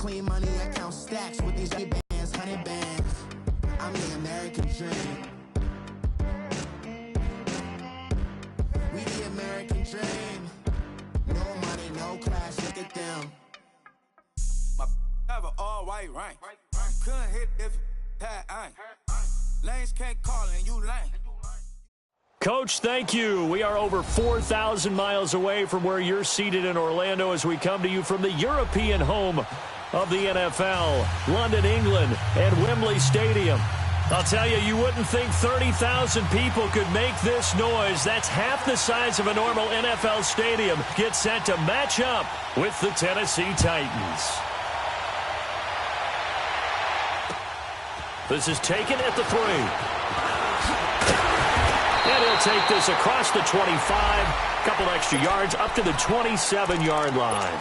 clean money, I count stacks with these bands, 100 bands. I'm the American dream. We the American dream. No money, no class, look at them. My have an all-white rank. Couldn't hit if had ain't. Lanes can't call and you lame. Coach, thank you. We are over 4,000 miles away from where you're seated in Orlando as we come to you from the European home of the NFL, London, England, and Wembley Stadium. I'll tell you, you wouldn't think 30,000 people could make this noise. That's half the size of a normal NFL stadium. Get set to match up with the Tennessee Titans. This is taken at the 3. And he'll take this across the 25, couple extra yards up to the 27-yard line.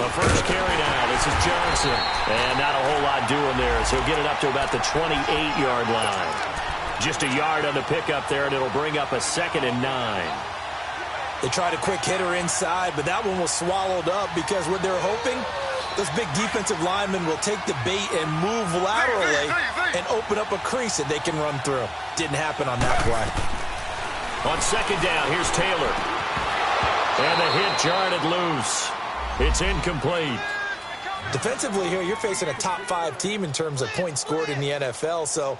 First carry now. This is Johnson. And not a whole lot doing there, so he'll get it up to about the 28-yard line. Just a yard on the pickup there, and it'll bring up a 2nd and 9. They tried a quick hitter inside, but that one was swallowed up because what they're hoping, those big defensive linemen will take the bait and move laterally and open up a crease that they can run through. Didn't happen on that play. On 2nd down, here's Taylor. And the hit jarred it loose. It's incomplete. Defensively here, you're facing a top 5 team in terms of points scored in the NFL. So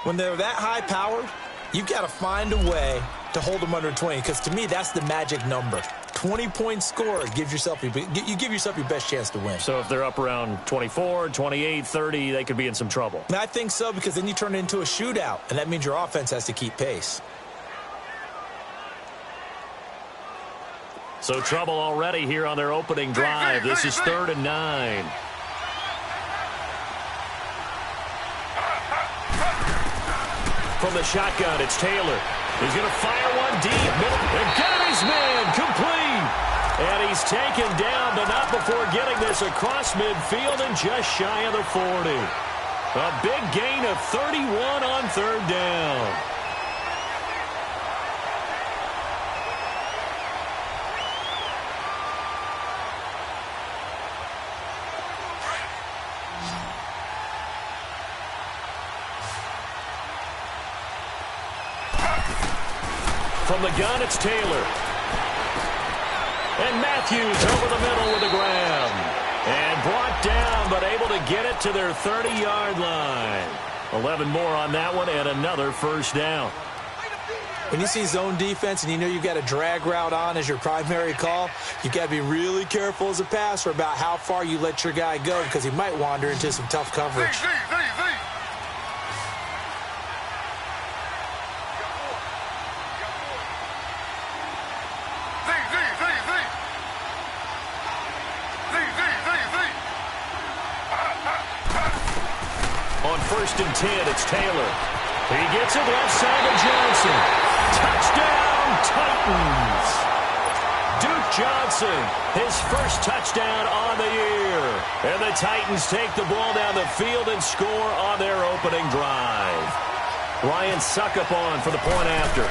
when they're that high-powered, you've got to find a way to hold them under 20. Because to me, that's the magic number. 20 points scored gives yourself you give yourself your best chance to win. So if they're up around 24, 28, 30, they could be in some trouble. And I think so, because then you turn it into a shootout, and that means your offense has to keep pace. So trouble already here on their opening drive. This is 3rd and 9. From the shotgun, it's Taylor. He's going to fire one deep. And got his man complete. And he's taken down, but not before getting this across midfield and just shy of the 40. A big gain of 31 on 3rd down. From the gun, it's Taylor. And Matthews over the middle with a grab. And brought down, but able to get it to their 30-yard line. 11 more on that one, and another 1st down. When you see zone defense and you know you've got a drag route on as your primary call, you've got to be really careful as a passer about how far you let your guy go, because he might wander into some tough coverage. On 1st and 10, it's Taylor. He gets it left side to Johnson. Touchdown, Titans. Duke Johnson, his first touchdown on the year. And the Titans take the ball down the field and score on their opening drive. Ryan Suckup on for the point after.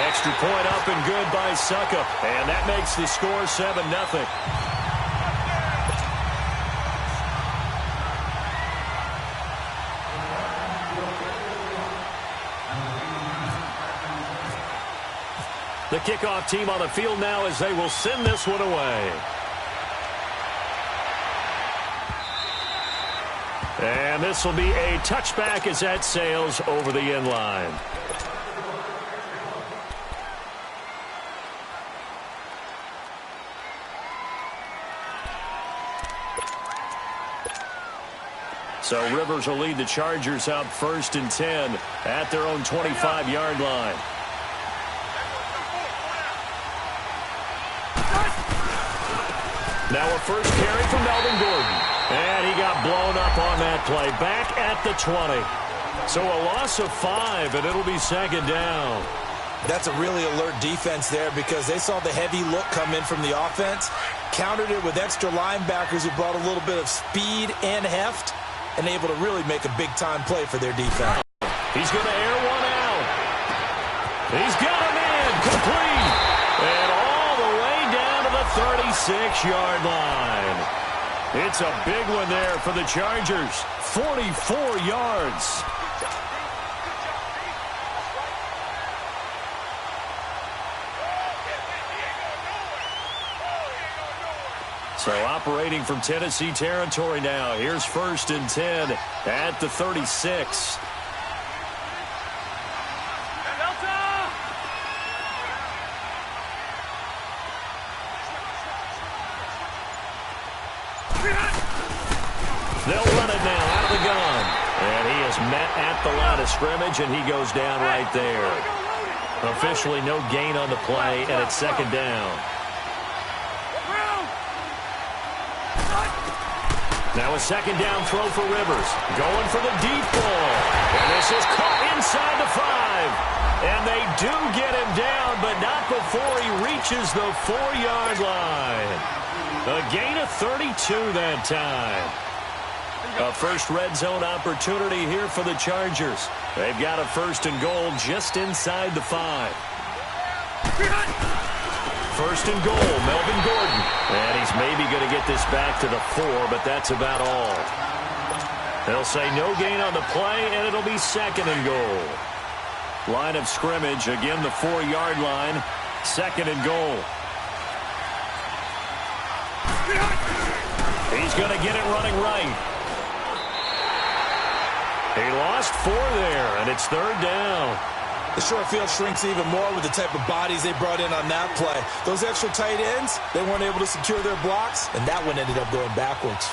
Extra point up and good by Suckup. And that makes the score 7-0. The kickoff team on the field now as they will send this one away. And this will be a touchback as that sails over the end line. So Rivers will lead the Chargers up 1st and 10 at their own 25-yard line. Now a first carry from Melvin Gordon. And he got blown up on that play. Back at the 20. So a loss of 5, and it'll be second down. That's a really alert defense there because they saw the heavy look come in from the offense, countered it with extra linebackers who brought a little bit of speed and heft, and able to really make a big-time play for their defense. He's going to air one out. He's got him in, complete, and all the way down to the 36-yard line. It's a big one there for the Chargers, 44 yards. So operating from Tennessee territory now. Here's 1st and 10 at the 36. They'll run it now out of the gun. And he is met at the line of scrimmage, and he goes down right there. Officially no gain on the play, and it's second down. Now a second down throw for Rivers. Going for the deep ball. And this is caught inside the 5. And they do get him down, but not before he reaches the 4-yard line. A gain of 32 that time. A first red zone opportunity here for the Chargers. They've got a 1st and goal just inside the 5. 1st and goal, Melvin Gordon. And he's maybe going to get this back to the 4, but that's about all. They'll say no gain on the play, and it'll be 2nd and goal. Line of scrimmage, again the 4-yard line. 2nd and goal. He's going to get it running right. He lost 4 there, and it's 3rd down. The short field shrinks even more with the type of bodies they brought in on that play. Those extra tight ends, they weren't able to secure their blocks, and that one ended up going backwards.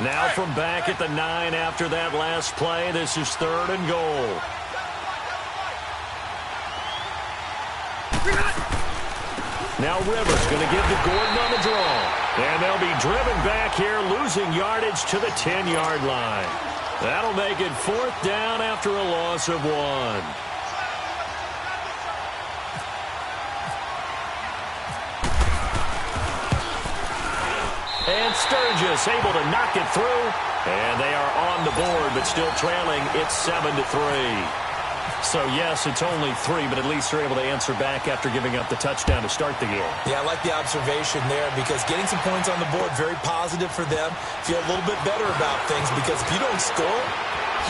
Now from back at the 9 after that last play, this is 3rd and goal. Now Rivers going to give to Gordon on the draw. And they'll be driven back here, losing yardage to the 10-yard line. That'll make it 4th down after a loss of 1. And Sturgis able to knock it through. And they are on the board, but still trailing. It's 7-3. So, yes, it's only 3, but at least they're able to answer back after giving up the touchdown to start the game. Yeah, I like the observation there because getting some points on the board, very positive for them. Feel a little bit better about things because if you don't score,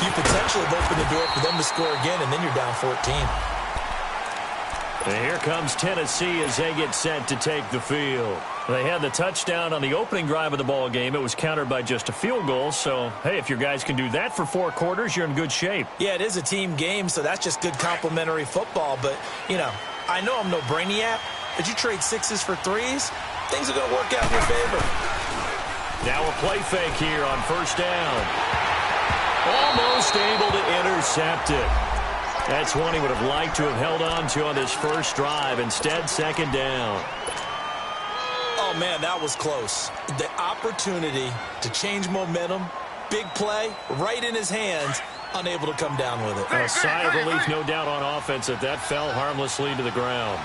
you potentially have opened the door for them to score again, and then you're down 14. And here comes Tennessee as they get set to take the field. They had the touchdown on the opening drive of the ball game. It was countered by just a field goal. So, hey, if your guys can do that for 4 quarters, you're in good shape. Yeah, it is a team game, so that's just good complementary football. But, you know, I know I'm no brainiac, but you trade 6s for 3s, things are going to work out in your favor. Now a play fake here on 1st down. Almost able to intercept it. That's one he would have liked to have held on to on this first drive. Instead, 2nd down. Oh, man, that was close. The opportunity to change momentum, big play, right in his hands, unable to come down with it. A sigh of relief, no doubt, on offense that fell harmlessly to the ground.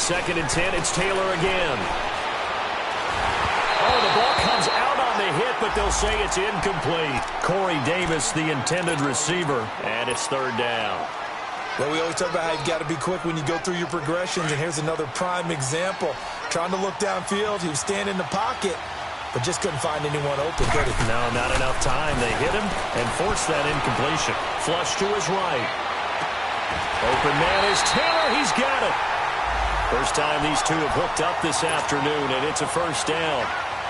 2nd and 10, it's Taylor again. Oh, the ball comes out on the hit, but they'll say it's incomplete. Corey Davis, the intended receiver, and it's 3rd down. Well, we always talk about how you've got to be quick when you go through your progressions, and here's another prime example. Trying to look downfield, he was standing in the pocket, but just couldn't find anyone open, could he? No, not enough time. They hit him and forced that incompletion. Flush to his right. Open man is Taylor. He's got it. First time these two have hooked up this afternoon, and it's a 1st down.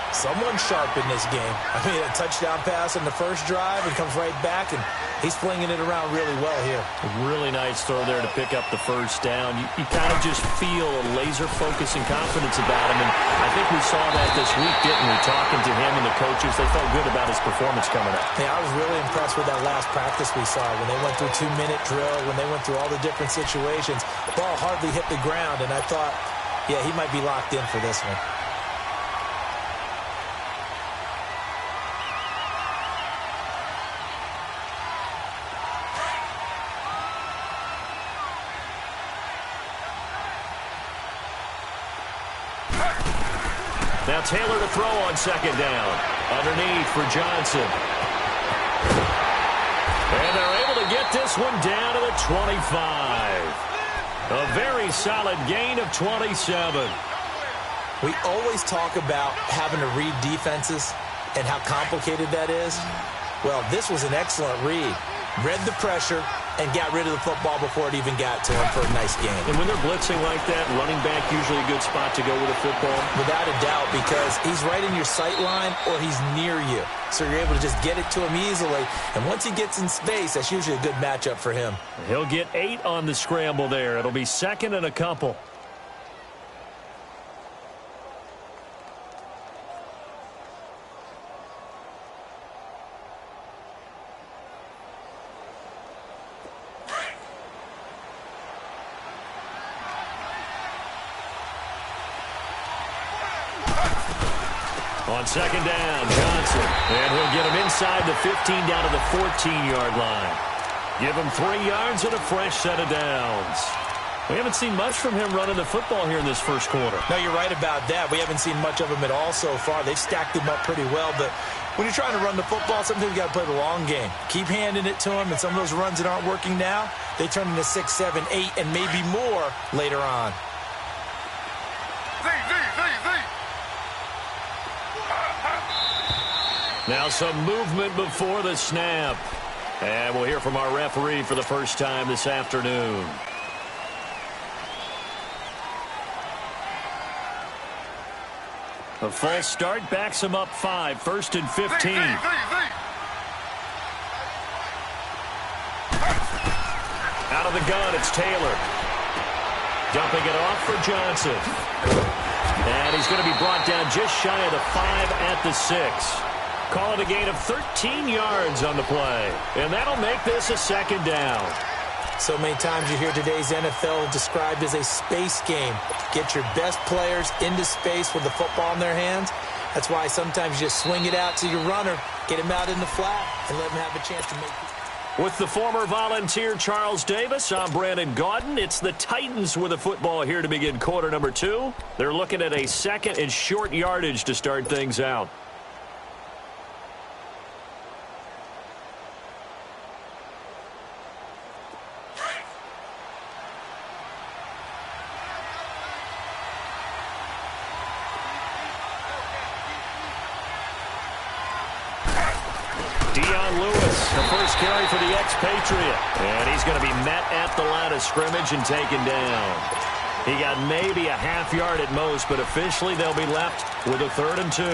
Someone sharp in this game. I mean, a touchdown pass in the first drive and comes right back, and he's flinging it around really well here. A really nice throw there to pick up the 1st down. You kind of just feel a laser focus and confidence about him, and I think we saw that this week, didn't we? Talking to him and the coaches, they felt good about his performance coming up. Yeah, I was really impressed with that last practice we saw when they went through 2-minute drill, when they went through all the different situations. The ball hardly hit the ground, and I thought, yeah, he might be locked in for this one. Now Taylor to throw on second down. Underneath for Johnson. And they're able to get this one down to the 25. A very solid gain of 27. We always talk about having to read defenses and how complicated that is. Well, this was an excellent read. Read the pressure and got rid of the football before it even got to him for a nice game. And when they're blitzing like that, running back usually a good spot to go with a football? Without a doubt, because he's right in your sight line or he's near you. So you're able to just get it to him easily. And once he gets in space, that's usually a good matchup for him. He'll get 8 on the scramble there. It'll be second and a couple. On second down, Johnson. And he'll get him inside the 15 down to the 14-yard line. Give him 3 yards and a fresh set of downs. We haven't seen much from him running the football here in this first quarter. No, you're right about that. We haven't seen much of him at all so far. They've stacked him up pretty well. But when you're trying to run the football, sometimes you got to play the long game. Keep handing it to him, and some of those runs that aren't working now, they turn into 6, 7, 8, and maybe more later on. Now some movement before the snap. And we'll hear from our referee for the first time this afternoon. A false start backs him up 5, 1st and 15. Out of the gun, it's Taylor. Dumping it off for Johnson. And he's going to be brought down just shy of the 5 at the 6. Call it a gain of 13 yards on the play. And that'll make this a second down. So many times you hear today's NFL described as a space game. Get your best players into space with the football in their hands. That's why sometimes you just swing it out to your runner, get him out in the flat, and let him have a chance to make it. With the former Volunteer Charles Davis, I'm Brandon Gaudin. It's the Titans with the football here to begin quarter number 2. They're looking at a second and short yardage to start things out. Carry for the expatriate. And he's going to be met at the line of scrimmage and taken down. He got maybe a half yard at most, but officially they'll be left with a 3rd and 2.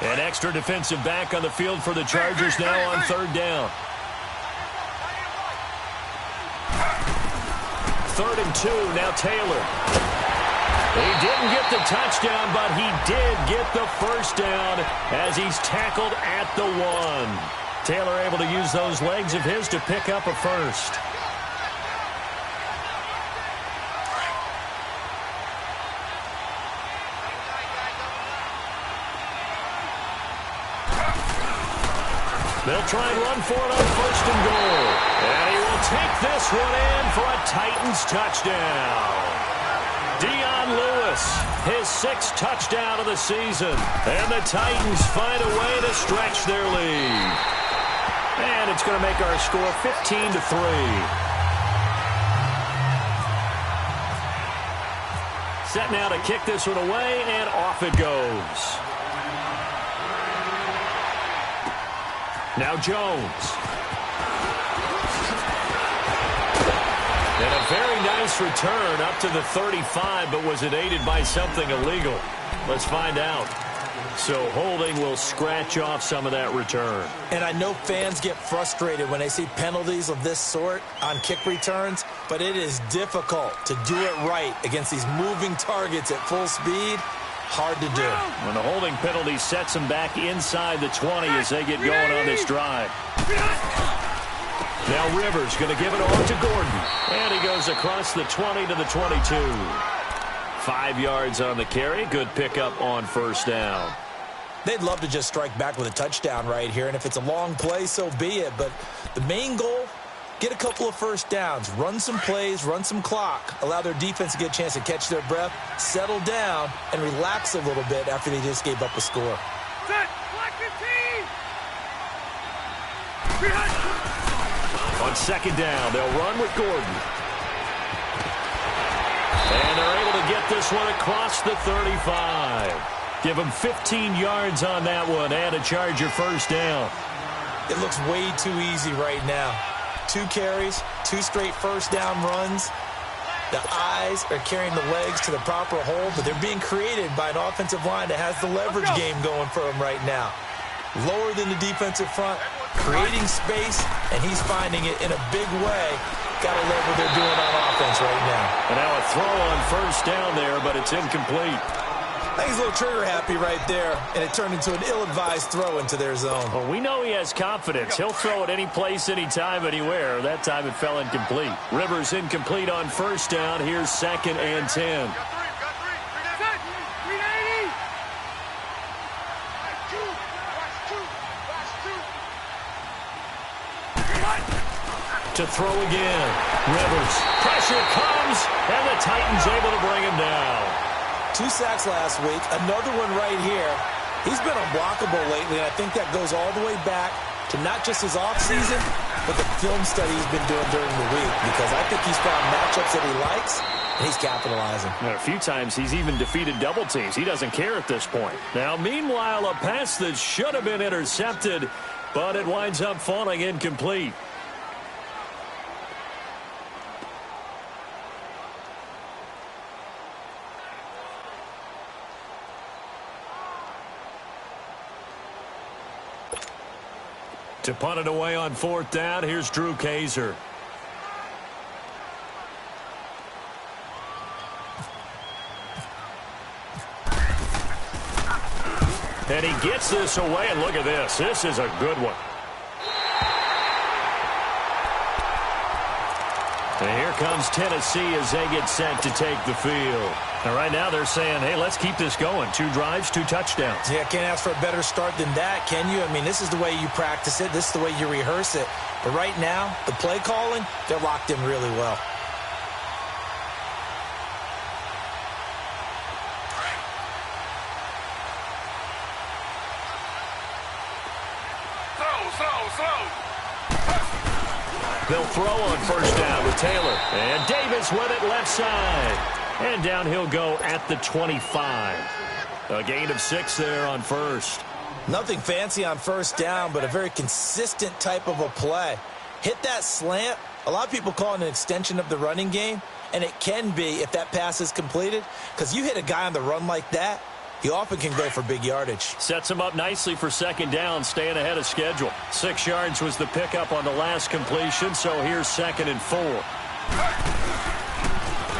An extra defensive back on the field for the Chargers now on 3rd down. 3rd and 2, now Taylor. He didn't get the touchdown, but he did get the first down as he's tackled at the 1. Taylor able to use those legs of his to pick up a first. They'll try and run for it on 1st and goal. And he will take this one in for a Titans touchdown. Dion Lewis, his 6th touchdown of the season. And the Titans find a way to stretch their lead. And it's going to make our score 15-3. Set now to kick this one away, and off it goes. Now Jones. And a very nice return up to the 35, but was it aided by something illegal? Let's find out. So holding will scratch off some of that return. And I know fans get frustrated when they see penalties of this sort on kick returns, but it is difficult to do it right against these moving targets at full speed. Hard to do. When the holding penalty sets them back inside the 20 as they get going on this drive. Now Rivers going to give it off to Gordon. And he goes across the 20 to the 22. 5 yards on the carry. Good pickup on 1st down. They'd love to just strike back with a touchdown right here, and if it's a long play, so be it. But The main goal, get a couple of first downs, run some plays, run some clock, allow their defense to get a chance to catch their breath, settle down, and relax a little bit after they just gave up a score. On second down, they'll run with Gordon. And they're able to get this one across the 35. Give them 15 yards on that one and a Charger first down. It looks way too easy right now. 2 carries, 2 straight first down runs. The eyes are carrying the legs to the proper hole, but they're being created by an offensive line that has the leverage game going for them right now. Lower than the defensive front, creating space, and he's finding it in a big way. Got to love what they're doing on offense right now. And now a throw on first down there, but it's incomplete. I think he's a little trigger happy right there, and it turned into an ill-advised throw into their zone. Well, we know he has confidence. He'll throw it any place, anytime, anywhere. That time it fell incomplete. Rivers incomplete on first down. Here's 2nd and 10. To throw again. Rivers. Pressure comes, and the Titans able to bring him down. 2 sacks last week, another one right here. He's been unblockable lately, and I think that goes all the way back to not just his offseason, but the film study he's been doing during the week, because I think he's found matchups that he likes, and he's capitalizing. And a few times he's even defeated double teams. He doesn't care at this point. Now, meanwhile, a pass that should have been intercepted, but it winds up falling incomplete. To punt it away on 4th down, here's Drew Kaiser. And he gets this away, and look at this. This is a good one. And here comes Tennessee as they get set to take the field. And right now they're saying, hey, let's keep this going. 2 drives, 2 touchdowns. Yeah, can't ask for a better start than that, can you? I mean, this is the way you practice it. This is the way you rehearse it. But right now, the play calling, they're locked in really well. They'll throw on first down with Taylor. And Davis with it left side. And down he'll go at the 25. A gain of 6 there on first. Nothing fancy on first down, but a very consistent type of a play. Hit that slant. A lot of people call it an extension of the running game, and it can be if that pass is completed, because you hit a guy on the run like that, he often can go for big yardage. Sets him up nicely for second down, staying ahead of schedule. 6 yards was the pickup on the last completion, so here's 2nd and 4.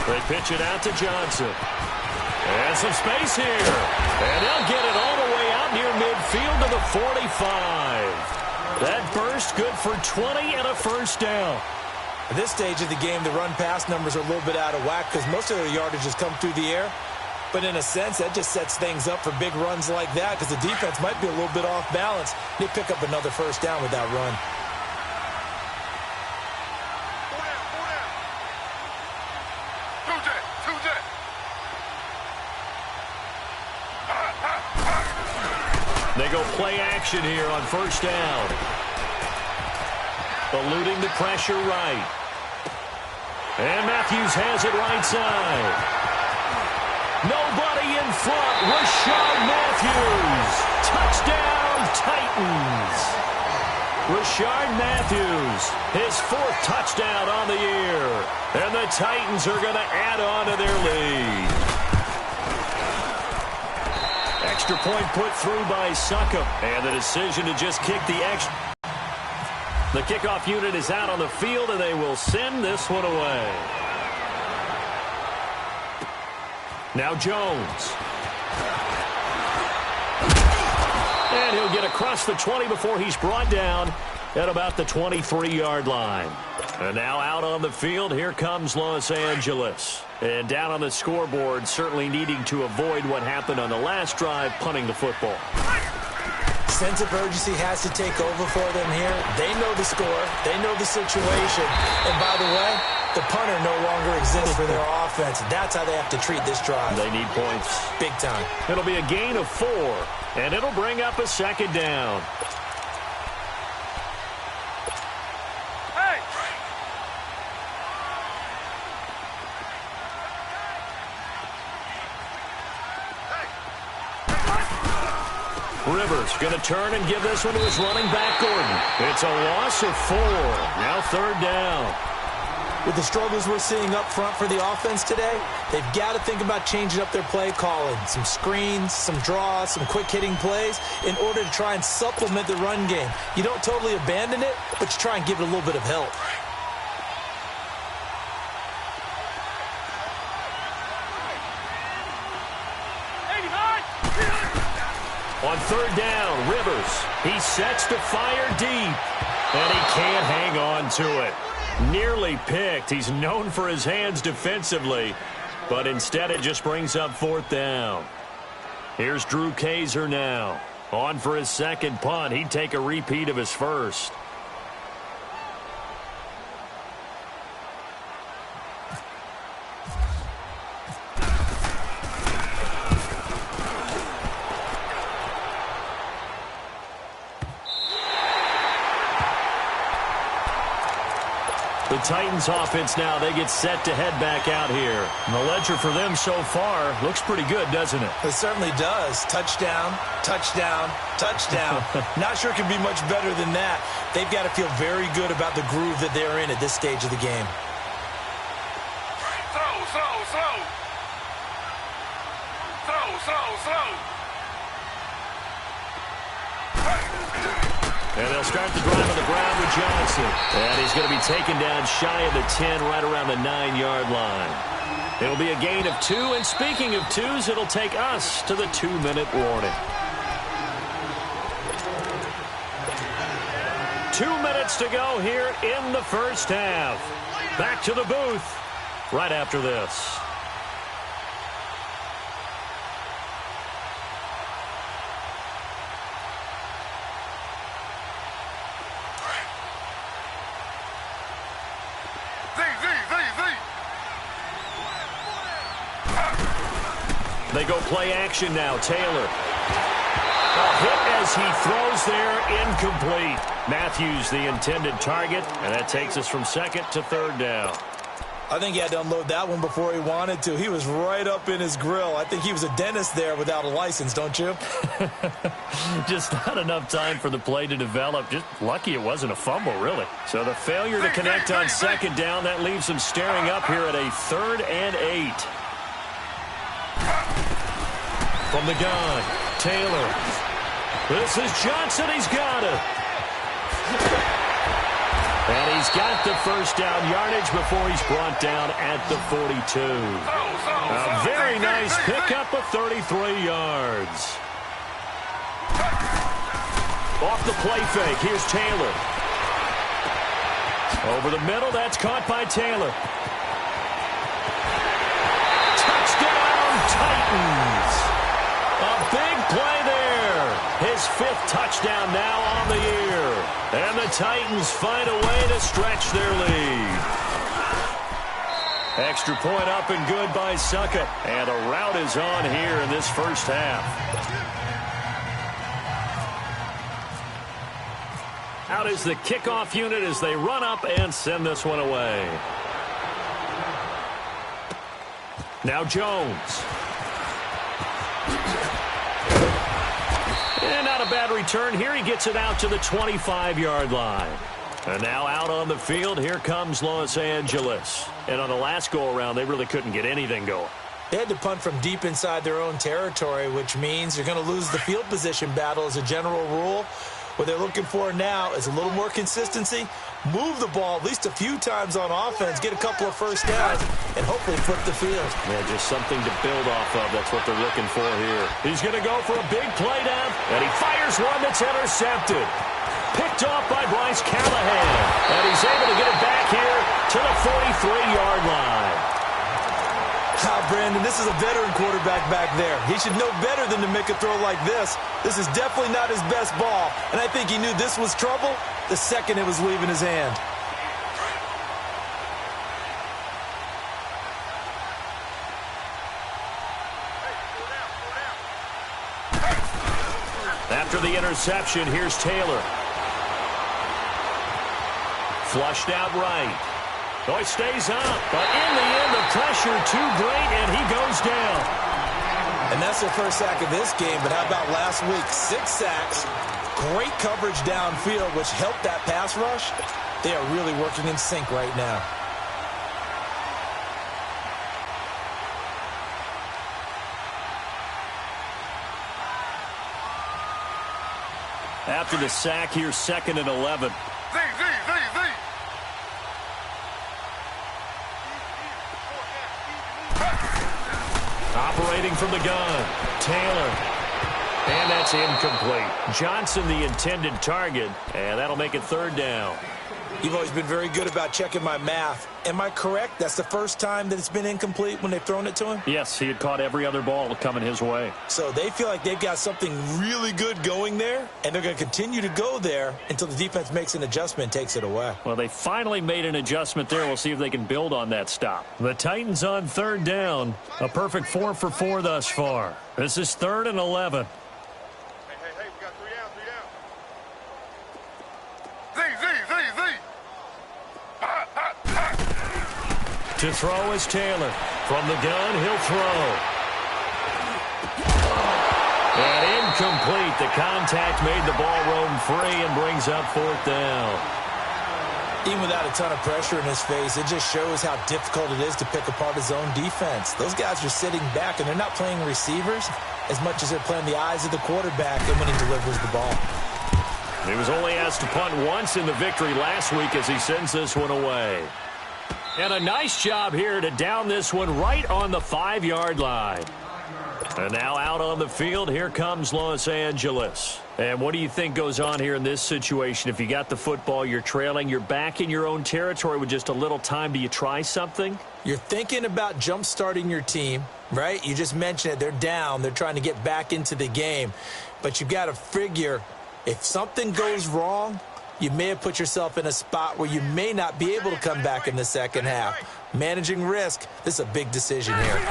They pitch it out to Johnson. And some space here. And they'll get it all the way out near midfield to the 45. That burst good for 20 and a first down. At this stage of the game, the run-pass numbers are a little bit out of whack because most of their yardage has come through the air. But in a sense, that just sets things up for big runs like that because the defense might be a little bit off balance. They pick up another first down with that run. They go play action here on first down. Eluding the pressure right. And Matthews has it right side. Nobody in front. Rashard Matthews. Touchdown, Titans. Rashard Matthews, his 4th touchdown on the year. And the Titans are going to add on to their lead. Extra point put through by Succop. And the decision to just kick the extra. The kickoff unit is out on the field, and they will send this one away. Now Jones. And he'll get across the 20 before he's brought down at about the 23-yard line. And now out on the field, here comes Los Angeles. And down on the scoreboard, certainly needing to avoid what happened on the last drive, punting the football. sense of urgency has to take over for them here. They know the score. They know the situation. And by the way, the punter no longer exists for their offense. That's how they have to treat this drive. They need points. Big time. It'll be a gain of 4, and it'll bring up a second down. Rivers going to turn and give this one to his running back, Gordon. It's a loss of 4. Now third down. With the struggles we're seeing up front for the offense today, they've got to think about changing up their play calling. Some screens, some draws, some quick-hitting plays in order to try and supplement the run game. You don't totally abandon it, but you try and give it a little bit of help. On third down, Rivers. He sets to fire deep, and he can't hang on to it. Nearly picked. He's known for his hands defensively, but instead it just brings up fourth down. Here's Drew Kaiser now. On for his second punt. He'd take a repeat of his first. The Titans offense now, they get set to head back out here. And the ledger for them so far looks pretty good, doesn't it? It certainly does. Touchdown, touchdown, touchdown. Not sure it can be much better than that. They've got to feel very good about the groove that they're in at this stage of the game. And they'll start the drive on the ground with Johnson. And he's going to be taken down shy of the 10, right around the 9-yard line. It'll be a gain of 2, and speaking of 2s, it'll take us to the 2-minute warning. 2 minutes to go here in the first half. Back to the booth right after this. They go play action now. Taylor. A hit as he throws there, incomplete. Matthews the intended target, and that takes us from second to third down. I think he had to unload that one before he wanted to. He was right up in his grill. I think he was a dentist there without a license, don't you? Just not enough time for the play to develop. Just lucky it wasn't a fumble, really. So the failure to connect on second down, that leaves him staring up here at a 3rd and 8. From the gun, Taylor. This is Johnson. He's got it. And he's got the first down yardage before he's brought down at the 42. A very nice pickup of 33 yards. Off the play fake, here's Taylor. Over the middle, that's caught by Taylor. Touchdown, Titans. A big play there. His 5th touchdown now on the year. And the Titans find a way to stretch their lead. Extra point up and good by Suckett. And a rout is on here in this first half. Out is the kickoff unit as they run up and send this one away. Now Jones. And not a bad return here. He gets it out to the 25-yard line. And now out on the field, here comes Los Angeles. And on the last go-around, they really couldn't get anything going. They had to punt from deep inside their own territory, which means you're going to lose the field position battle as a general rule. What they're looking for now is a little more consistency, move the ball at least a few times on offense, get a couple of first downs, and hopefully flip the field. Yeah, just something to build off of. That's what they're looking for here. He's going to go for a big play down, and he fires one that's intercepted. Picked off by Bryce Callahan, and he's able to get it back here to the 43-yard line. Brandon, Brandon, this is a veteran quarterback back there. He should know better than to make a throw like this. This is definitely not his best ball, and I think he knew this was trouble the second it was leaving his hand. After the interception, here's Taylor. Flushed out right. Oh, he stays up, but in the end, the pressure too great, and he goes down. And that's their first sack of this game, but how about last week? 6 sacks, great coverage downfield, which helped that pass rush. They are really working in sync right now. After the sack, here's 2nd and 11. Operating from the gun, Taylor. And that's incomplete. Johnson, the intended target, and that'll make it 3rd down. You've always been very good about checking my math. Am I correct? That's the first time that it's been incomplete when they've thrown it to him? Yes, he had caught every other ball coming his way. So they feel like they've got something really good going there, and they're going to continue to go there until the defense makes an adjustment and takes it away. Well, they finally made an adjustment there. We'll see if they can build on that stop. The Titans on 3rd down. A perfect 4 for 4 thus far. This is 3rd and 11. Hey, we got 3 down. To throw is Taylor. From the gun, he'll throw. And incomplete. The contact made the ball roam free and brings up 4th down. Even without a ton of pressure in his face, it just shows how difficult it is to pick apart his own defense. Those guys are sitting back, and they're not playing receivers as much as they're playing the eyes of the quarterback and when he delivers the ball. He was only asked to punt once in the victory last week as he sends this one away. And a nice job here to down this one right on the 5-yard line. And now out on the field, here comes Los Angeles. And what do you think goes on here in this situation? If you got the football, you're trailing, you're back in your own territory with just a little time. Do you try something? You're thinking about jump-starting your team, right? You just mentioned it. They're down. They're trying to get back into the game. But you've got to figure if something goes wrong, you may have put yourself in a spot where you may not be able to come back in the second half. Managing risk, this is a big decision here.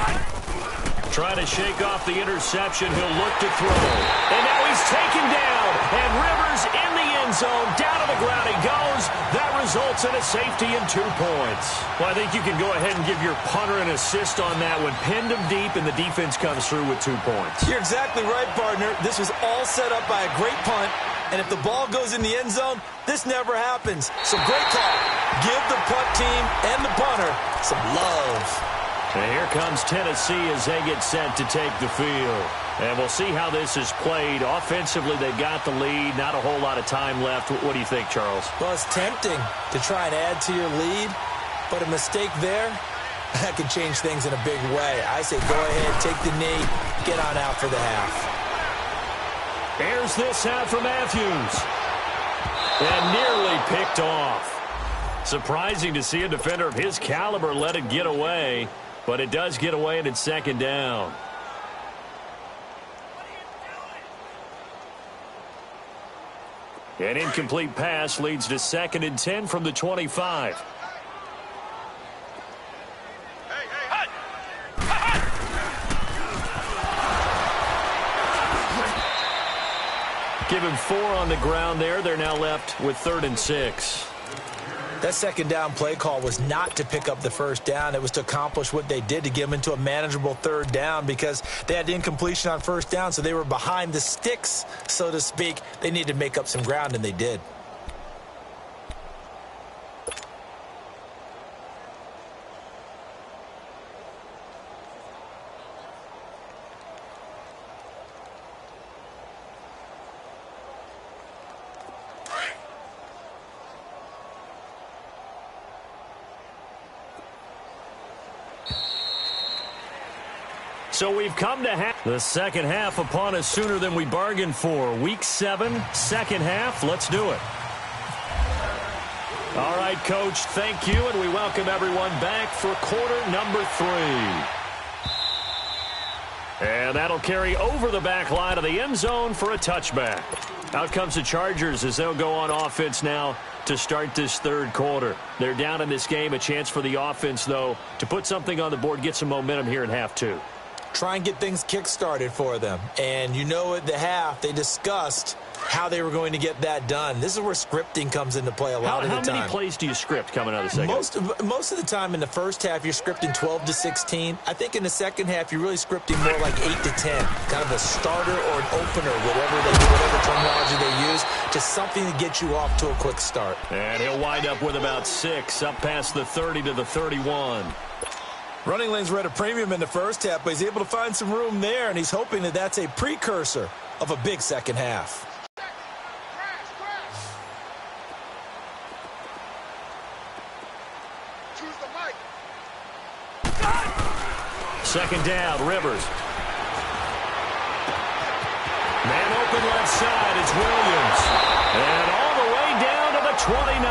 Trying to shake off the interception. He'll look to throw. And now he's taken down. And Rivers in the end zone. Down to the ground he goes. That results in a safety and 2 points. Well, I think you can go ahead and give your punter an assist on that one. Pinned him deep, and the defense comes through with 2 points. You're exactly right, partner. This was all set up by a great punt. And if the ball goes in the end zone, this never happens. So great call. Give the punt team and the punter some love. And here comes Tennessee as they get set to take the field. And we'll see how this is played. Offensively, they've got the lead. Not a whole lot of time left. What do you think, Charles? Well, it's tempting to try and add to your lead, but a mistake there, that could change things in a big way. I say go ahead, take the knee, get on out for the half. Airs this out for Matthews. And nearly picked off. Surprising to see a defender of his caliber let it get away, but it does get away and it's 2nd down. An incomplete pass leads to 2nd and 10 from the 25. Give him 4 on the ground there. They're now left with 3rd and 6. That 2nd down play call was not to pick up the 1st down. It was to accomplish what they did to get them into a manageable 3rd down because they had incompletion on 1st down, so they were behind the sticks, so to speak. They needed to make up some ground, and they did. So we've come to the second half upon us sooner than we bargained for. Week 7, second half. Let's do it. All right, Coach, thank you, and we welcome everyone back for quarter number 3. And that'll carry over the back line of the end zone for a touchback. Out comes the Chargers as they'll go on offense now to start this third quarter. They're down in this game. A chance for the offense, though, to put something on the board, get some momentum here in half two. Try and get things kick-started for them. And you know at the half, they discussed how they were going to get that done. This is where scripting comes into play a lot of the time. How many plays do you script coming out of the second? Most of the time in the first half, you're scripting 12 to 16. I think in the second half, you're really scripting more like 8 to 10. Kind of a starter or an opener, whatever terminology they use, just something to get you off to a quick start. And he'll wind up with about 6, up past the 30 to the 31. Running lanes were at a premium in the first half, but he's able to find some room there, and he's hoping that that's a precursor of a big second half. Second down, Rivers. Man open left side, it's Williams. And all the way down to the 29.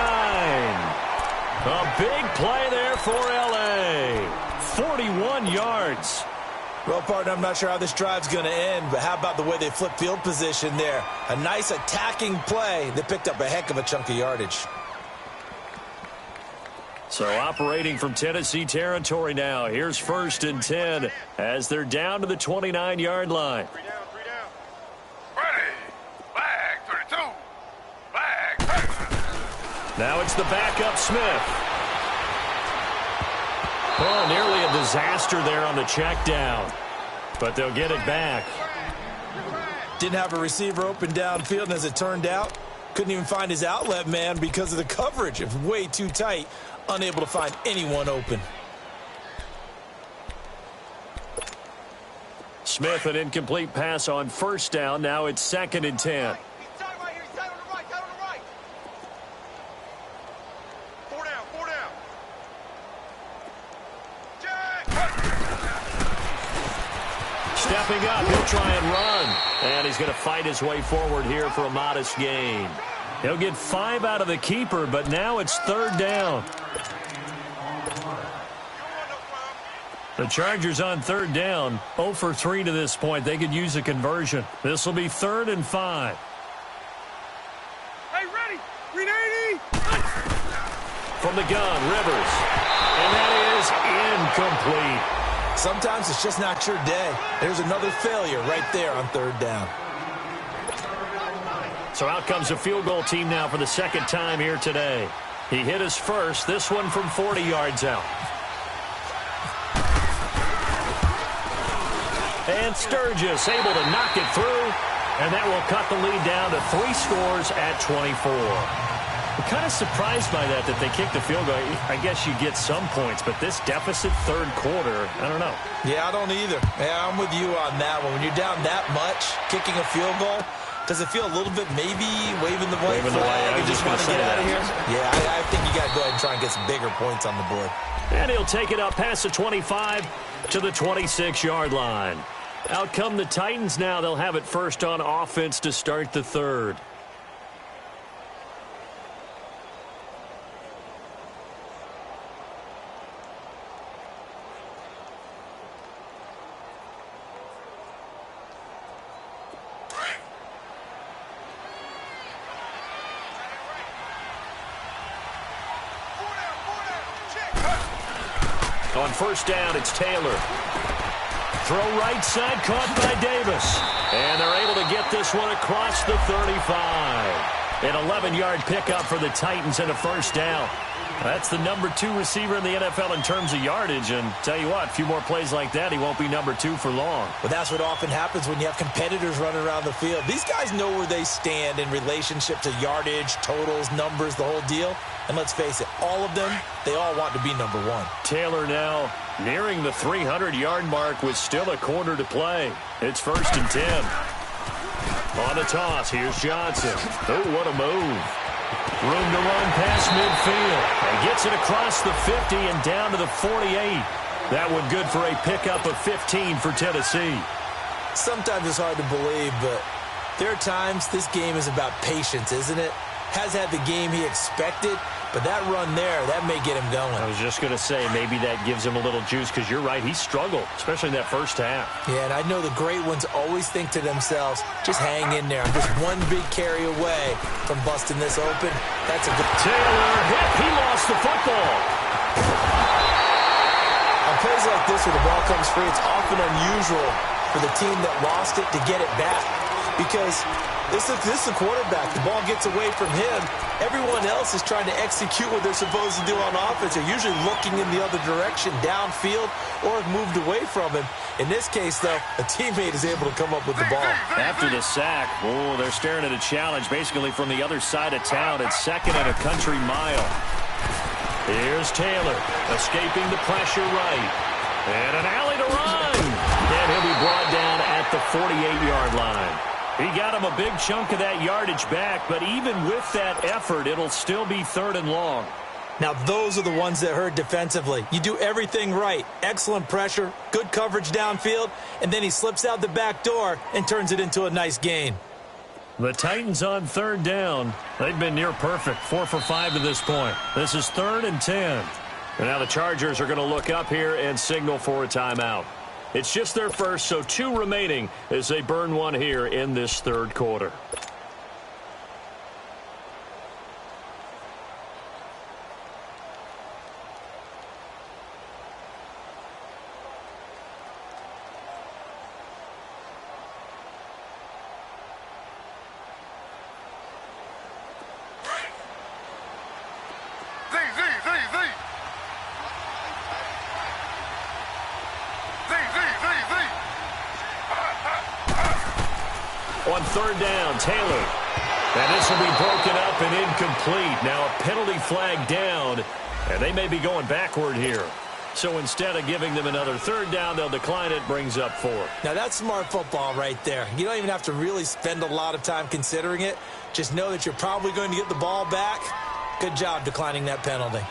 A big play there for L.A. 41 yards. Well, partner, I'm not sure how this drive's going to end, but how about the way they flip field position there? A nice attacking play that picked up a heck of a chunk of yardage. So operating from Tennessee territory now. Here's 1st and 10 as they're down to the 29-yard line. 3 down. Ready. Flag 32. Flag. Now it's the backup Smith. Oh, nearly a disaster there on the check down. But they'll get it back. Didn't have a receiver open downfield, and as it turned out, couldn't even find his outlet man because of the coverage. It was way too tight. Unable to find anyone open. Smith, an incomplete pass on 1st down. Now it's 2nd and 10. 4 down. Stepping up, he'll try and run. And he's going to fight his way forward here for a modest gain. He'll get 5 out of the keeper, but now it's 3rd down. The Chargers on 3rd down, 0 for 3 to this point. They could use a conversion. This will be 3rd and 5. Hey, ready. 380. From the gun, Rivers. And that is incomplete. Sometimes it's just not your day. There's another failure right there on 3rd down. So out comes a field goal team now for the 2nd time here today. He hit his first, this one from 40 yards out. And Sturgis able to knock it through, and that will cut the lead down to 3 scores at 24. I'm kind of surprised by that they kicked the field goal. I guess you get some points, but this deficit 3rd quarter, I don't know. Yeah, I don't either. Yeah, I'm with you on that one. When you're down that much, kicking a field goal, does it feel a little bit maybe waving the white flag? You just want to get out of here? Yeah, I think you got to go ahead and try and get some bigger points on the board. And he'll take it up past the 25 to the 26-yard line. Out come the Titans now. They'll have it first on offense to start the 3rd. On 1st down, it's Taylor. Throw right side, caught by Davis. And they're able to get this one across the 35. An 11-yard pickup for the Titans and a 1st down. That's the number 2 receiver in the NFL in terms of yardage. And tell you what, a few more plays like that, he won't be number 2 for long. Well, that's what often happens when you have competitors running around the field. These guys know where they stand in relationship to yardage, totals, numbers, the whole deal. And let's face it, all of them, they all want to be number 1. Taylor now nearing the 300-yard mark with still a quarter to play. It's 1st and 10. On the toss, here's Johnson. Oh, what a move. Room to run past midfield. And gets it across the 50 and down to the 48. That one good for a pickup of 15 for Tennessee. Sometimes it's hard to believe, but there are times this game is about patience, isn't it? Has had the game he expected, but that run there, that may get him going. I was just going to say, maybe that gives him a little juice, because you're right, he struggled, especially in that first half. Yeah, and I know the great ones always think to themselves, just hang in there. I'm just one big carry away from busting this open. That's a good... Taylor hit. He lost the football. On plays like this where the ball comes free, it's often unusual for the team that lost it to get it back, because this is the quarterback. The ball gets away from him. Everyone else is trying to execute what they're supposed to do on offense. They're usually looking in the other direction, downfield, or have moved away from him. In this case, though, a teammate is able to come up with the ball. After the sack, they're staring at a challenge basically from the other side of town. It's 2nd and a country mile. Here's Taylor, escaping the pressure right. And an alley to run. And he'll be brought down at the 48-yard line. He got him a big chunk of that yardage back, but even with that effort, it'll still be 3rd and long. Now, those are the ones that hurt defensively. You do everything right. Excellent pressure, good coverage downfield, and then he slips out the back door and turns it into a nice gain. The Titans on 3rd down. They've been near perfect, 4 for 5 to this point. This is 3rd and 10. And now the Chargers are going to look up here and signal for a timeout. It's just their first, so 2 remaining as they burn one here in this 3rd quarter. On 3rd down, Taylor. And this will be broken up and incomplete. Now a penalty flag down, and they may be going backward here. So instead of giving them another 3rd down, they'll decline it, brings up 4. Now that's smart football right there. You don't even have to really spend a lot of time considering it. Just know that you're probably going to get the ball back. Good job declining that penalty.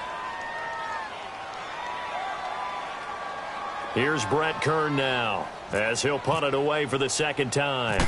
Here's Brett Kern now, as he'll punt it away for the 2nd time.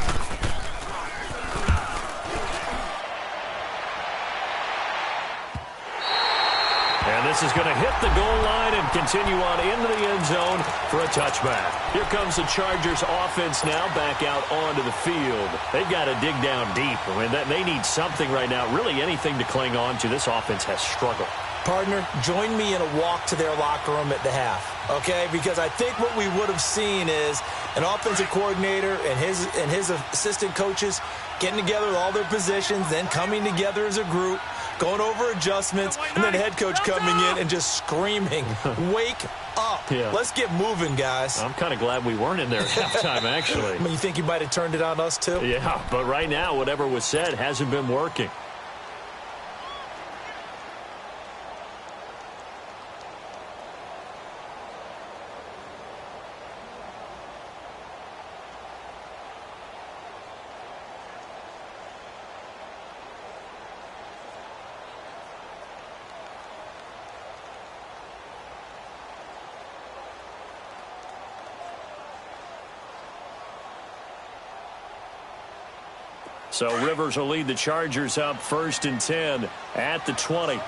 And this is going to hit the goal line and continue on into the end zone for a touchback. Here comes the Chargers offense now back out onto the field. They've got to dig down deep. I mean, they need something right now, really anything to cling on to. This offense has struggled. Partner, join me in a walk to their locker room at the half, okay? Because I think what we would have seen is an offensive coordinator and his assistant coaches getting together with all their positions, then coming together as a group, going over adjustments, and then the head coach coming in and just screaming, wake up. Yeah. Let's get moving, guys. I'm kind of glad we weren't in there at halftime, actually. I mean, you think you might have turned it on us, too? Yeah, but right now, whatever was said hasn't been working. So Rivers will lead the Chargers up 1st and 10 at the 20. They'll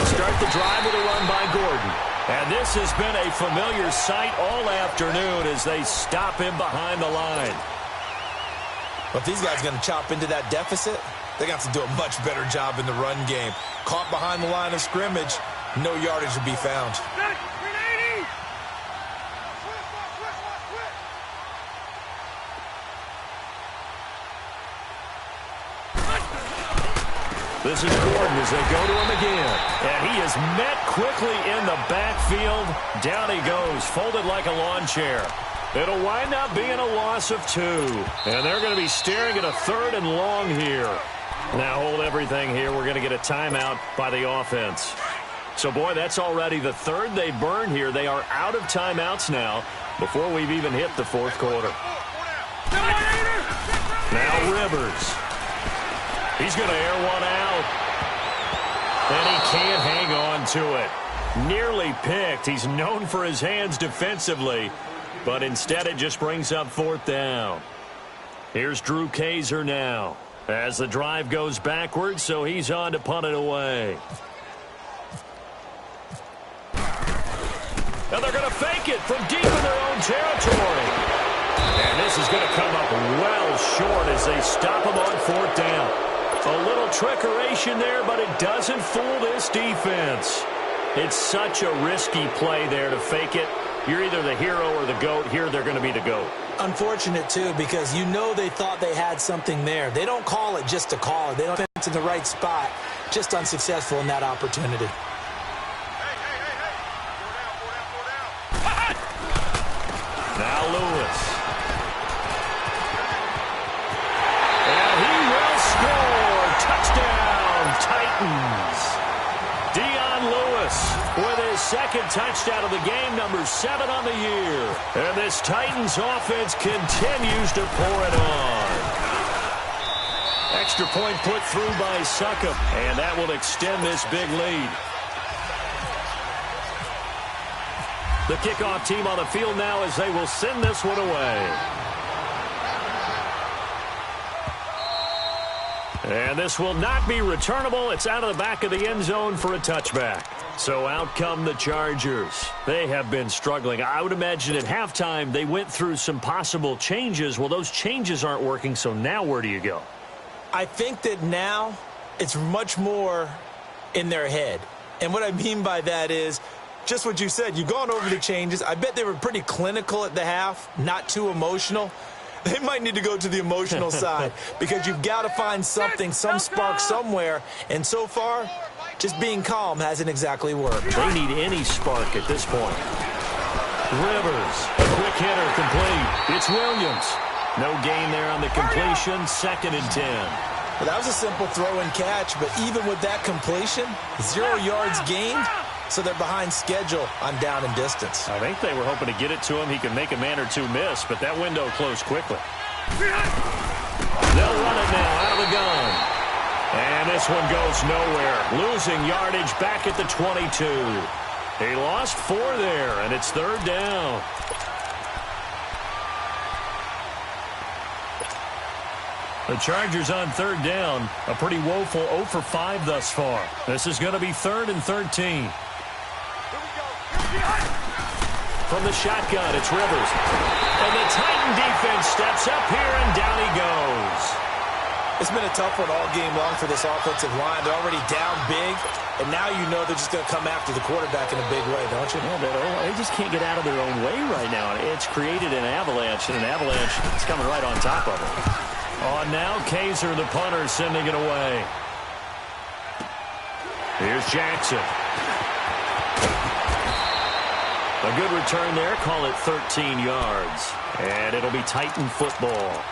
start the drive with a run by Gordon. And this has been a familiar sight all afternoon as they stop him behind the line. But these guys are going to chop into that deficit. They got to do a much better job in the run game. Caught behind the line of scrimmage, no yardage to be found. This is Gordon as they go to him again. And he is met quickly in the backfield. Down he goes, folded like a lawn chair. It'll wind up being a loss of 2. And they're going to be staring at a 3rd and long here. Now hold everything here. We're going to get a timeout by the offense. So, boy, that's already the 3rd they burned here. They are out of timeouts now before we've even hit the 4th quarter. Now Rivers. He's going to air one out. And he can't hang on to it. Nearly picked. He's known for his hands defensively, but instead it just brings up 4th down. Here's Drew Kaiser now as the drive goes backwards, so he's on to punt it away. And they're going to fake it from deep in their own territory. And this is going to come up well short as they stop him on 4th down. A little trickeration there, but it doesn't fool this defense. It's such a risky play there to fake it. You're either the hero or the GOAT. Here they're going to be the GOAT. Unfortunate, too, because you know they thought they had something there. They don't call it just to call it. They don't fence in the right spot. Just unsuccessful in that opportunity. Now Lewis. And he will score. Touchdown, Titans. Dion Lewis with his 2nd touchdown of the game, number 7 on the year. And this Titans offense continues to pour it on. Extra point put through by Succop, and that will extend this big lead. The kickoff team on the field now as they will send this one away. And this will not be returnable. It's out of the back of the end zone for a touchback. So out come the Chargers. They have been struggling. I would imagine at halftime they went through some possible changes. Well, those changes aren't working, so now where do you go? I think that now it's much more in their head. And what I mean by that is just what you said. You've gone over the changes. I bet they were pretty clinical at the half, not too emotional. They might need to go to the emotional side because you've got to find something, some spark somewhere. And so far, just being calm hasn't exactly worked. They need any spark at this point. Rivers, a quick hitter, complete. It's Williams. No gain there on the completion, 2nd and 10. Well, that was a simple throw and catch, but even with that completion, 0 yards gained. So they're behind schedule on down and distance. I think they were hoping to get it to him. He could make a man or two miss, but that window closed quickly. They'll run it now out of the gun. And this one goes nowhere. Losing yardage back at the 22. He lost 4 there, and it's 3rd down. The Chargers on 3rd down. A pretty woeful 0 for 5 thus far. This is going to be 3rd and 13. From the shotgun, it's Rivers. And the Titan defense steps up here, and down he goes. It's been a tough one all game long for this offensive line. They're already down big, and now you know they're just going to come after the quarterback in a big way, don't you? Yeah, they just can't get out of their own way right now. It's created an avalanche, and an avalanche is coming right on top of it. On now, Kaiser, the punter, sending it away. Here's Jackson. A good return there. Call it 13 yards. And it'll be Titan football.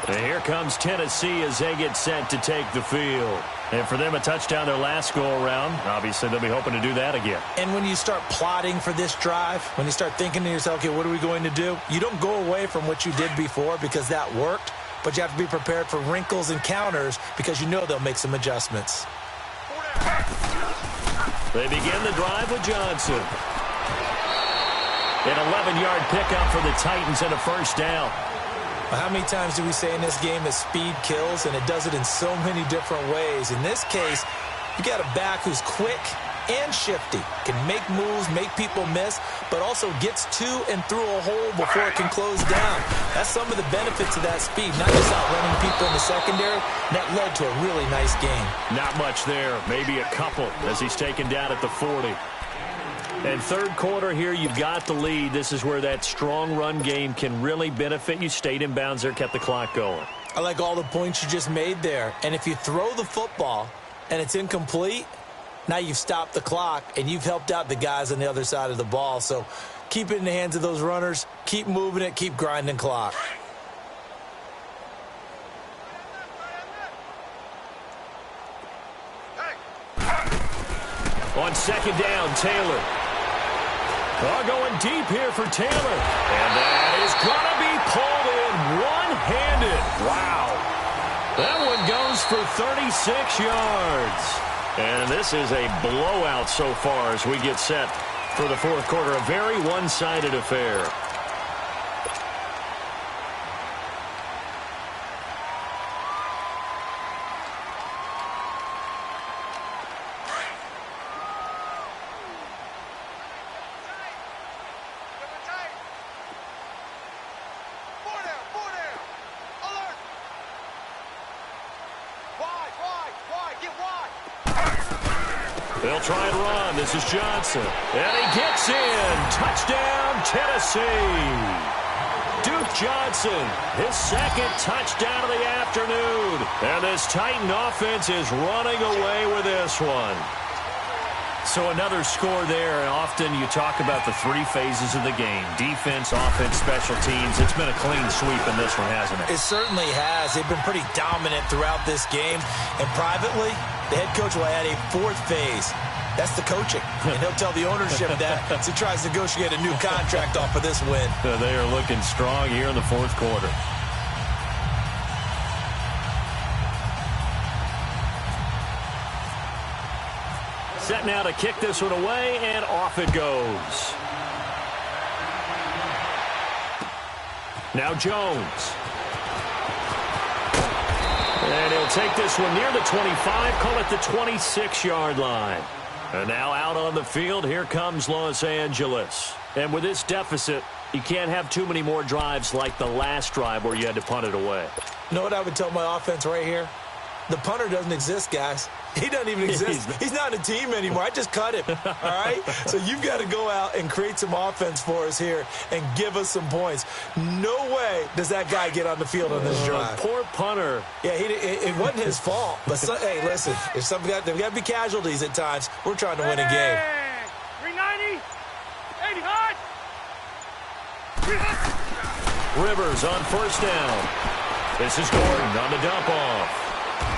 And here comes Tennessee as they get set to take the field. And for them, a touchdown their last go-around. Obviously, they'll be hoping to do that again. And when you start plotting for this drive, when you start thinking to yourself, okay, what are we going to do? You don't go away from what you did before because that worked. But you have to be prepared for wrinkles and counters because you know they'll make some adjustments. They begin the drive with Johnson. An 11-yard pickup for the Titans and a 1st down. Well, how many times do we say in this game that speed kills, and it does it in so many different ways? In this case, you got a back who's quick and shifty, can make moves, make people miss, but also gets to and through a hole before it can close down. That's some of the benefits of that speed, not just outrunning people in the secondary. That led to a really nice game. Not much there, maybe a couple as he's taken down at the 40. And 3rd quarter here, you've got the lead. This is where that strong run game can really benefit you. Stayed in bounds there, kept the clock going. I like all the points you just made there. And if you throw the football and it's incomplete, now you've stopped the clock and you've helped out the guys on the other side of the ball. So keep it in the hands of those runners. Keep moving it. Keep grinding clock. On 2nd down, Taylor. Going deep here for Taylor. And that is going to be pulled in one-handed. Wow. That one goes for 36 yards. And this is a blowout so far as we get set for the fourth quarter. A very one-sided affair. They'll try and run. This is Johnson. And he gets in. Touchdown, Tennessee. Duke Johnson, his second touchdown of the afternoon. And this Titan offense is running away with this one. So another score there, and often you talk about the three phases of the game. Defense, offense, special teams. It's been a clean sweep in this one, hasn't it? It certainly has. They've been pretty dominant throughout this game. And privately, the head coach will add a fourth phase. That's the coaching. And he'll tell the ownership that as he tries to negotiate a new contract off of this win. They are looking strong here in the fourth quarter. Set now to kick this one away, and off it goes. Now Jones. And he'll take this one near the 25, call it the 26-yard line. And now out on the field, here comes Los Angeles. And with this deficit, you can't have too many more drives like the last drive where you had to punt it away. You know what I would tell my offense right here? The punter doesn't exist, guys. He doesn't even exist. He's not a team anymore. I just cut him, all right? So you've got to go out and create some offense for us here and give us some points. No way does that guy get on the field on this drive. Poor punter. Yeah, it wasn't his fault. But, hey, listen, if there's got to be casualties at times. We're trying to win a game. 390, 80 hot. Rivers on first down. This is Gordon on the dump off.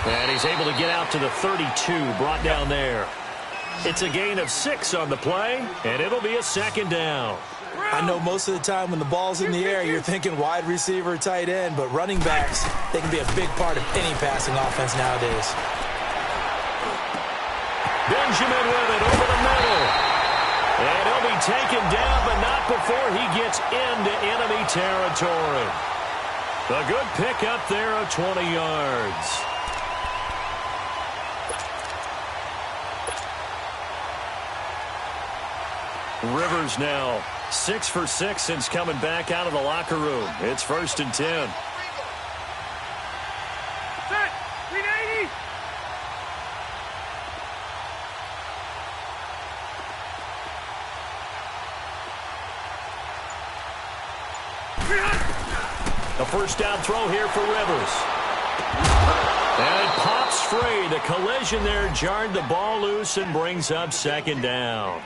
And he's able to get out to the 32, brought down there. It's a gain of 6 on the play, and it'll be a second down. I know most of the time when the ball's in the air, you're thinking wide receiver, tight end, but running backs, they can be a big part of any passing offense nowadays. Benjamin with it over the middle. And he'll be taken down, but not before he gets into enemy territory. A good pickup there of 20 yards. Rivers now 6 for 6 since coming back out of the locker room. It's 1st and 10. Set, 380. A first down throw here for Rivers. And it pops free. The collision there jarred the ball loose and brings up second down.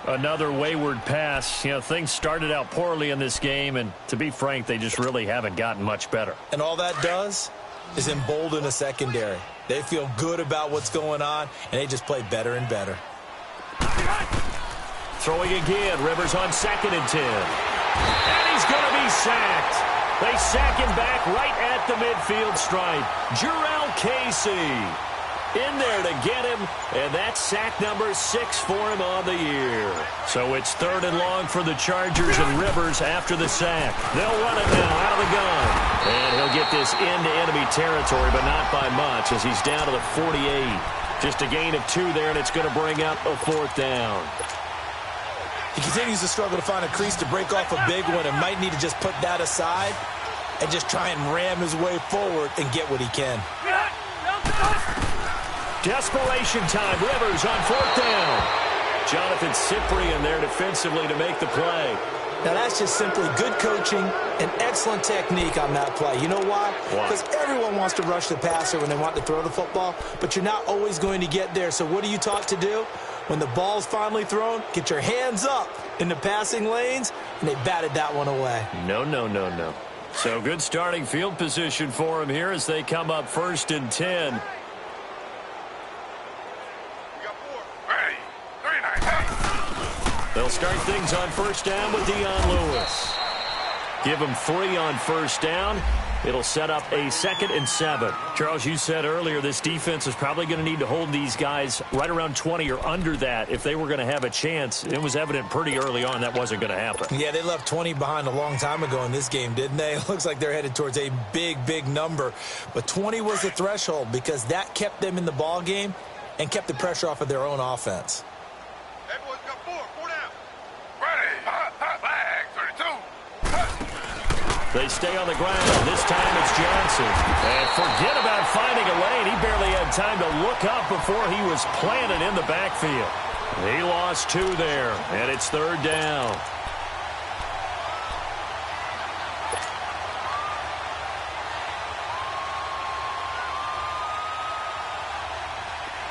Another wayward pass. You know, things started out poorly in this game, and to be frank, they just really haven't gotten much better. And all that does is embolden a secondary. They feel good about what's going on, and they just play better and better. Throwing again. Rivers on 2nd and 10. And he's going to be sacked. They sack him back right at the midfield stripe. Jarrell Casey in there to get him, and that's sack number 6 for him on the year. So it's 3rd and long for the Chargers, and Rivers after the sack. They'll run it now out of the gun. And he'll get this into enemy territory, but not by much as he's down to the 48. Just a gain of 2 there, and it's going to bring up a 4th down. He continues to struggle to find a crease to break off a big one and might need to just put that aside and just try and ram his way forward and get what he can. Desperation time. Rivers on 4th down. Jonathan Cyprien there defensively to make the play. Now, that's just simply good coaching and excellent technique on that play. You know why? Because everyone wants to rush the passer when they want to throw the football, but you're not always going to get there. So what are you taught to do? When the ball's finally thrown, get your hands up in the passing lanes, and they batted that one away. No, no, no, no. So good starting field position for him here as they come up 1st and 10. We got 4. Ready, 390. They'll start things on 1st down with Dion Lewis. Give him 3 on 1st down. It'll set up a 2nd and 7. Charles, you said earlier this defense is probably going to need to hold these guys right around 20 or under that if they were going to have a chance. It was evident pretty early on that wasn't going to happen. Yeah, they left 20 behind a long time ago in this game, didn't they? It looks like they're headed towards a big, big number. But 20 was the threshold because that kept them in the ball game and kept the pressure off of their own offense. Everyone's got 4 down. Ready. Flag 32. They stay on the ground. This time it's Johnson. And forget about finding a lane. He barely had time to look up before he was planted in the backfield. He lost 2 there, and it's 3rd down.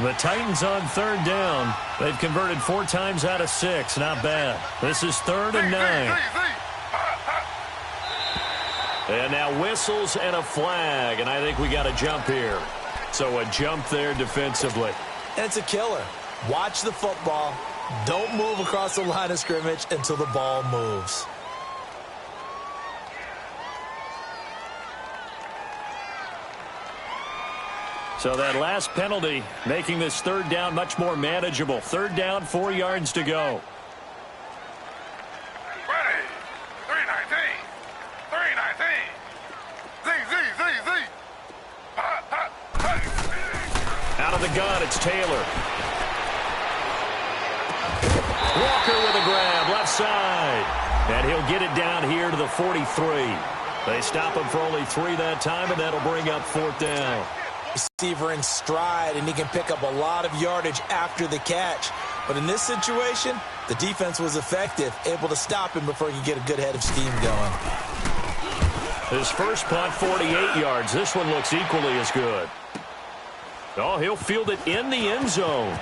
The Titans on 3rd down. They've converted 4 times out of 6. Not bad. This is 3rd and 9. And now whistles and a flag, and I think we got a jump here. So a jump there defensively. And it's a killer. Watch the football. Don't move across the line of scrimmage until the ball moves. So that last penalty making this 3rd down much more manageable. 3rd down, 4 yards to go. Ready. 319. 319. Z. Out of the gun, it's Taylor. Walker with a grab, left side. And he'll get it down here to the 43. They stop him for only 3 that time, and that'll bring up 4th down. Receiver in stride, and he can pick up a lot of yardage after the catch. But in this situation, the defense was effective, able to stop him before he could get a good head of steam going. His first punt, 48 yards. This one looks equally as good. Oh, he'll field it in the end zone.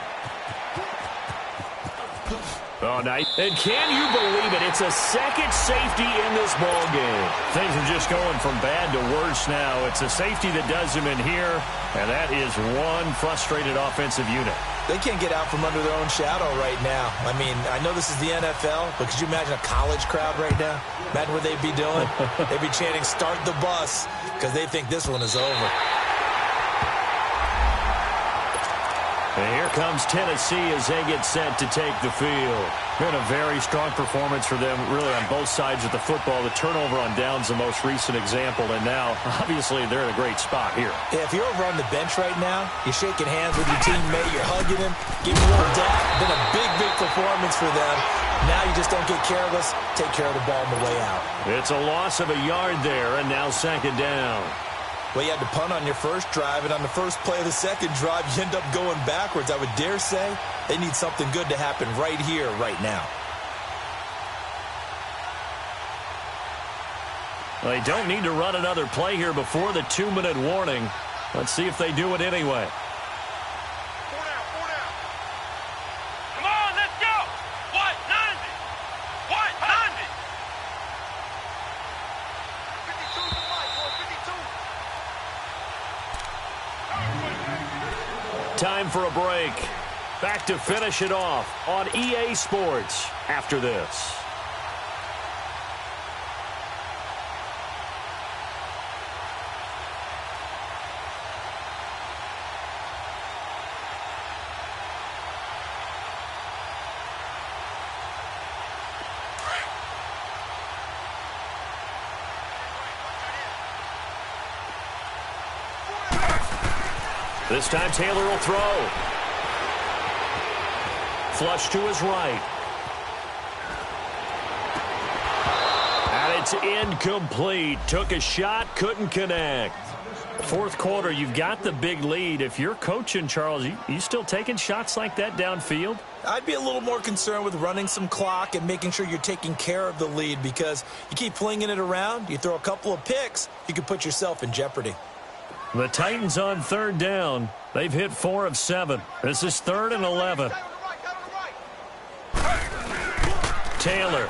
Oh, nice. And can you believe it? It's a 2nd safety in this ball game. Things are just going from bad to worse now. It's a safety that does him in here, and that is one frustrated offensive unit. They can't get out from under their own shadow right now. I mean, I know this is the NFL, but could you imagine a college crowd right now? Imagine what they'd be doing. They'd be chanting, "Start the bus," because they think this one is over. And here comes Tennessee as they get set to take the field. Been a very strong performance for them, really, on both sides of the football. The turnover on downs, the most recent example, and now, obviously, they're in a great spot here. Yeah, if you're over on the bench right now, you're shaking hands with your teammate, you're hugging him, giving him a little dap. Been a big, big performance for them. Now you just don't get careless. Take care of the ball on the way out. It's a loss of a yard there, and now 2nd down. Well, you had to punt on your first drive, and on the first play of the second drive, you end up going backwards. I would dare say they need something good to happen right here, right now. Well, they don't need to run another play here before the 2-minute warning. Let's see if they do it anyway. 4 down. Come on, let's go. What? 90. What? 90. 52 to Mike, 52. Time for a break. Back to finish it off on EA Sports after this. This time Taylor will throw. Flush to his right. And it's incomplete. Took a shot, couldn't connect. 4th quarter, you've got the big lead. If you're coaching, Charles, you still taking shots like that downfield? I'd be a little more concerned with running some clock and making sure you're taking care of the lead, because you keep flinging it around, you throw a couple of picks, you could put yourself in jeopardy. The Titans on 3rd down. They've hit 4 of 7. This is 3rd and 11. Taylor.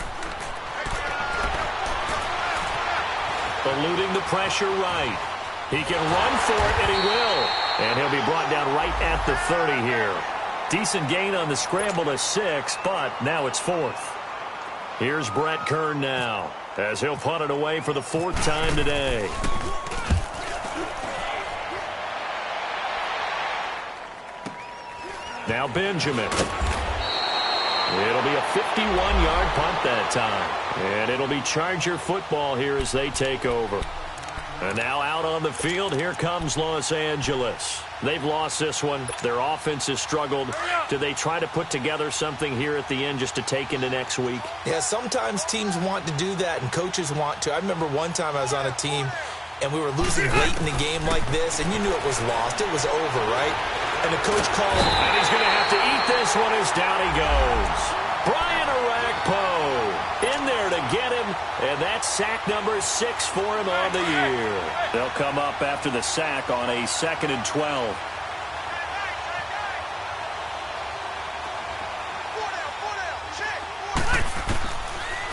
Eluding the pressure right. He can run for it, and he will. And he'll be brought down right at the 30 here. Decent gain on the scramble to 6, but now it's 4th. Here's Brett Kern now, as he'll punt it away for the 4th time today. Now Benjamin. It'll be a 51-yard punt that time. And it'll be Charger football here as they take over. And now out on the field, here comes Los Angeles. They've lost this one. Their offense has struggled. Do they try to put together something here at the end just to take into next week? Yeah, sometimes teams want to do that and coaches want to. I remember one time I was on a team and we were losing late in the game like this, and you knew it was lost. It was over, right? And the coach called. And he's going to have to eat this one as down he goes. Brian Arakpo in there to get him, and that's sack number 6 for him on the year. They'll come up after the sack on a 2nd and 12.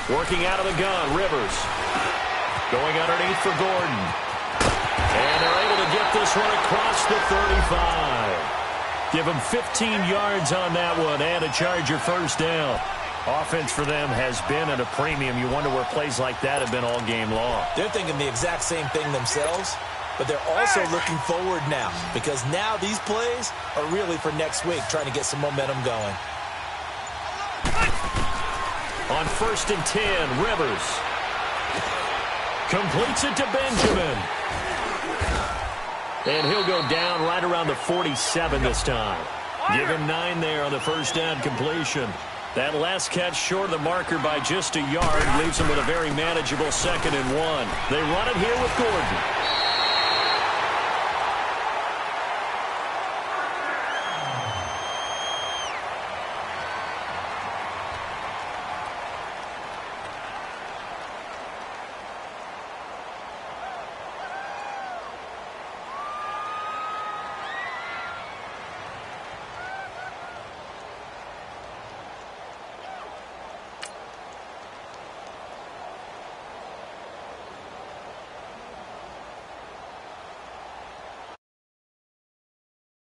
Working out of the gun, Rivers. Going underneath for Gordon. And they're able to get this one across the 35. Give him 15 yards on that one and a Charger first down. Offense for them has been at a premium. You wonder where plays like that have been all game long. They're thinking the exact same thing themselves, but they're also looking forward now because now these plays are really for next week, trying to get some momentum going. On 1st and 10, Rivers completes it to Benjamin. And he'll go down right around the 47 this time. Give him 9 there on the first down completion. That last catch short of the marker by just a yard leaves him with a very manageable 2nd and 1. They run it here with Gordon.